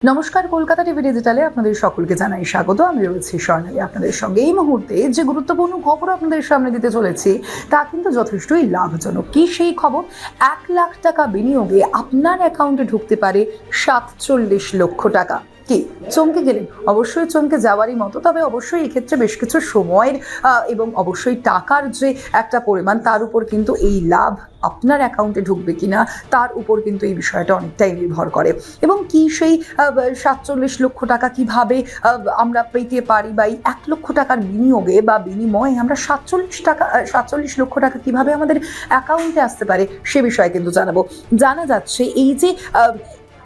নমস্কার, কলকাতা টিভি ডিজিটালে আপনাদের সকলকে জানাই স্বাগত। আমি রয়েছি স্বর্ণালী আপনাদের সঙ্গে। এই মুহূর্তে যে গুরুত্বপূর্ণ খবর আপনাদের সামনে দিতে চলেছি তা কিন্তু যথেষ্টই লাভজনক। কি সেই খবর? 1 লাখ টাকা বিনিয়োগে আপনার অ্যাকাউন্টে ঢুকতে পারে 47 লক্ষ টাকা। কি চমকে গেলেন? অবশ্যই চমকে যাওয়ারই মতো। তবে অবশ্যই এক্ষেত্রে বেশ কিছু সময়ের এবং অবশ্যই টাকার যে একটা পরিমাণ তার উপর কিন্তু এই লাভ আপনার অ্যাকাউন্টে ঢুকবে কিনা তার উপর কিন্তু এই বিষয়টা অনেকটাই নির্ভর করে। এবং কি সেই 47 লক্ষ টাকা কিভাবে আমরা পেতে পারি, বা এই 1 লক্ষ টাকার বিনিয়োগে বা বিনিময়ে আমরা 47 লক্ষ টাকা কিভাবে আমাদের অ্যাকাউন্টে আসতে পারে সে বিষয়ে কিন্তু জানাবো। জানা যাচ্ছে এই যে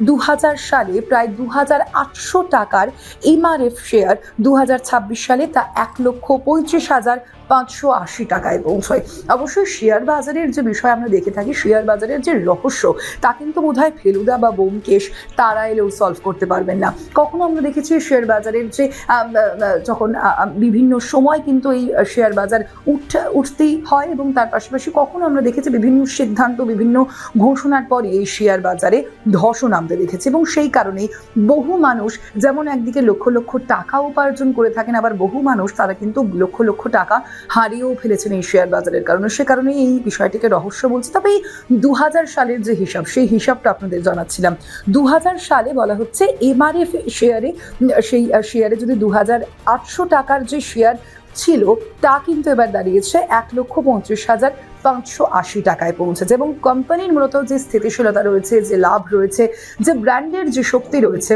2000 সালে প্রায় 2800 টাকার এমআরএফ শেয়ার 2026 সালে তা 1,35,580 টাকায় পৌঁছয়। অবশ্যই শেয়ার বাজারের যে বিষয় আমরা দেখে থাকি, শেয়ার বাজারের যে রহস্য তা কিন্তু বোধহয় ফেলুদা বা ব্যোমকেশ তারা এলেও সলভ করতে পারবেন না। কখনো আমরা দেখেছি শেয়ার বাজারের যে যখন বিভিন্ন সময় কিন্তু এই শেয়ার বাজার উঠতেই হয়, এবং তার পাশাপাশি কখনো আমরা দেখেছি বিভিন্ন সিদ্ধান্ত বিভিন্ন ঘোষণার পরে এই শেয়ার বাজারে ধসও নামতে দেখেছি। এবং সেই কারণেই বহু মানুষ যেমন একদিকে লক্ষ লক্ষ টাকা উপার্জন করে থাকেন, আবার বহু মানুষ তারা কিন্তু লক্ষ লক্ষ টাকা হারিয়েও ফেলেছেন এই শেয়ার বাজারের কারণে। সে কারণেই এই বিষয়টিকে রহস্য বলছি। তবে এই 2000 সালের যে হিসাব, সেই হিসাবটা আপনাদের জানাচ্ছিলাম। 2000 সালে বলা হচ্ছে এমআরএফ শেয়ারে, সেই শেয়ারে যদি 2800 টাকার যে শেয়ার ছিল তা কিন্তু এবার দাঁড়িয়েছে 1,35,580 টাকায় পৌঁছেছে। এবং কোম্পানির মূলত যে স্থিতিশীলতা রয়েছে, যে লাভ রয়েছে, যে ব্র্যান্ডের যে শক্তি রয়েছে,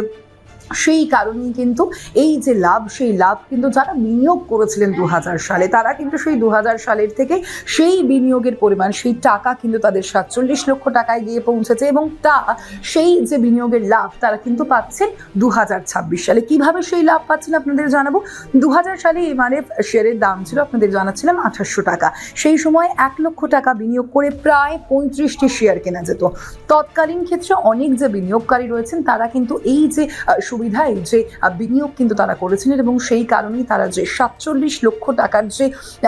সেই কারণেই কিন্তু এই যে লাভ, সেই লাভ কিন্তু যারা বিনিয়োগ করেছিলেন 2000 সালে তারা কিন্তু সেই 2000 সালের থেকে সেই বিনিয়োগের পরিমাণ, সেই টাকা কিন্তু তাদের 47 লক্ষ টাকায় গিয়ে পৌঁছেছে। এবং তা সেই যে বিনিয়োগের লাভ তারা কিন্তু পাচ্ছেন 2026 সালে। কিভাবে সেই লাভ পাচ্ছেন আপনাদের জানাবো। 2000 সালে এমআরএফ শেয়ারের দাম ছিল আপনাদের জানাচ্ছিলাম 2800 টাকা। সেই সময় 1 লক্ষ টাকা বিনিয়োগ করে প্রায় 35টি শেয়ার কেনা যেত। তৎকালীন ক্ষেত্রে অনেক যে বিনিয়োগকারী রয়েছেন তারা কিন্তু এই যে সুবিধায় যে বিনিয়োগ কিন্তু তারা করেছিলেন, এবং সেই কারণেই তারা যে 47 লক্ষ টাকার যে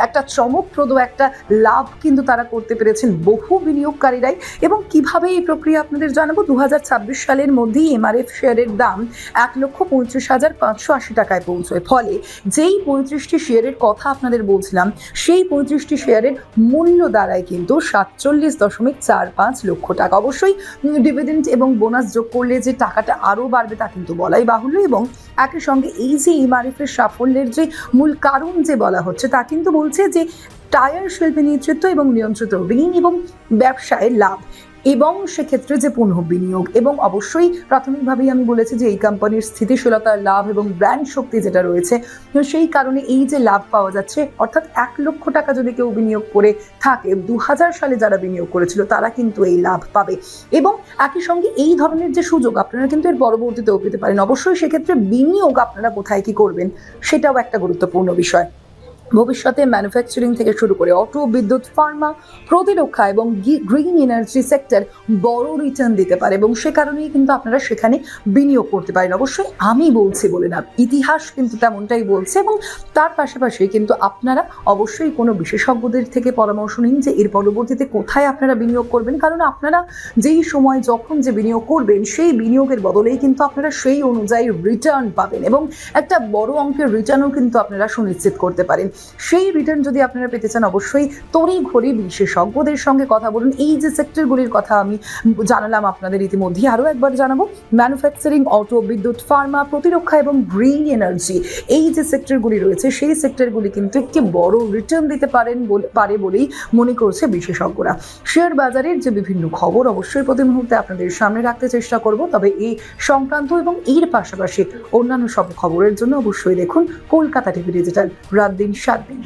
একটা চমকপ্রদ একটা লাভ কিন্তু তারা করতে পেরেছেন বহু বিনিয়োগকারীরাই। এবং কিভাবে এই প্রক্রিয়া আপনাদের জানাবো। 2026 সালের মধ্যেই এমআরএফ শেয়ারের দাম 1,35,580 টাকায় পৌঁছয়। ফলে যেই 35টি শেয়ারের কথা আপনাদের বলছিলাম, সেই 35টি শেয়ারের মূল্য দাঁড়ায় কিন্তু 47.45 লক্ষ টাকা। অবশ্যই ডিভিডেন্ড এবং বোনাস যোগ করলে যে টাকাটা আরও বাড়বে তা কিন্তু বলাই বাহুল্য। এবং একই সঙ্গে এই যে এমআরএফের সাফল্যের যে মূল কারণ যে বলা হচ্ছে তা কিন্তু বলছে যে টায়ার শিল্পে নেতৃত্ব এবং নিয়ন্ত্রিত ঋণ এবং ব্যবসায় লাভ, এবং সেক্ষেত্রে যে পুনঃ বিনিয়োগ, এবং অবশ্যই প্রাথমিকভাবেই আমি বলেছি যে এই কোম্পানির স্থিতিশীলতার লাভ এবং ব্র্যান্ড শক্তি যেটা রয়েছে, সেই কারণে এই যে লাভ পাওয়া যাচ্ছে, অর্থাৎ 1 লক্ষ টাকা যদি কেউ বিনিয়োগ করে থাকে 2000 সালে যারা বিনিয়োগ করেছিল তারা কিন্তু এই লাভ পাবে। এবং একই সঙ্গে এই ধরনের যে সুযোগ আপনারা কিন্তু এর পরবর্তীতেও পেতে পারেন। অবশ্যই সেক্ষেত্রে বিনিয়োগ আপনারা কোথায় কি করবেন সেটাও একটা গুরুত্বপূর্ণ বিষয়। ভবিষ্যতে ম্যানুফ্যাকচারিং থেকে শুরু করে অটো, বিদ্যুৎ, ফার্মা, প্রতিরক্ষা এবং গ্রিন এনার্জি সেক্টর বড় রিটার্ন দিতে পারে, এবং সে কারণেই কিন্তু আপনারা সেখানে বিনিয়োগ করতে পারেন। অবশ্যই আমি বলছি বলে না, ইতিহাস কিন্তু তেমনটাই বলছে। এবং তার পাশাপাশি কিন্তু আপনারা অবশ্যই কোনো বিশেষজ্ঞদের থেকে পরামর্শ নিন যে এর পরবর্তীতে কোথায় আপনারা বিনিয়োগ করবেন, কারণ আপনারা যেই সময় যখন যে বিনিয়োগ করবেন সেই বিনিয়োগের বদলেই কিন্তু আপনারা সেই অনুযায়ী রিটার্ন পাবেন, এবং একটা বড় অঙ্কের রিটার্নও কিন্তু আপনারা সুনিশ্চিত করতে পারেন। সেই রিটার্ন যদি আপনারা পেতে চান অবশ্যই তড়িঘড়ি বিশেষজ্ঞদের সঙ্গে কথা বলুন। এই যে সেক্টরগুলির কথা আমি জানালাম আপনাদের ইতিমধ্যেই, আরও একবার জানাবো। ম্যানুফ্যাকচারিং, অটো, বিদ্যুৎ, ফার্মা, প্রতিরক্ষা এবং গ্রিন এনার্জি, এই যে সেক্টরগুলি রয়েছে সেই সেক্টরগুলি কিন্তু একটি বড় রিটার্ন দিতে পারে বলেই মনে করছে বিশেষজ্ঞরা। শেয়ার বাজারের যে বিভিন্ন খবর অবশ্যই প্রতি মুহূর্তে আপনাদের সামনে রাখতে চেষ্টা করব। তবে এই সংক্রান্ত এবং এর পাশাপাশি অন্যান্য সব খবরের জন্য অবশ্যই দেখুন কলকাতা টিভি ডিজিটাল, রাত দিন 7 দিন।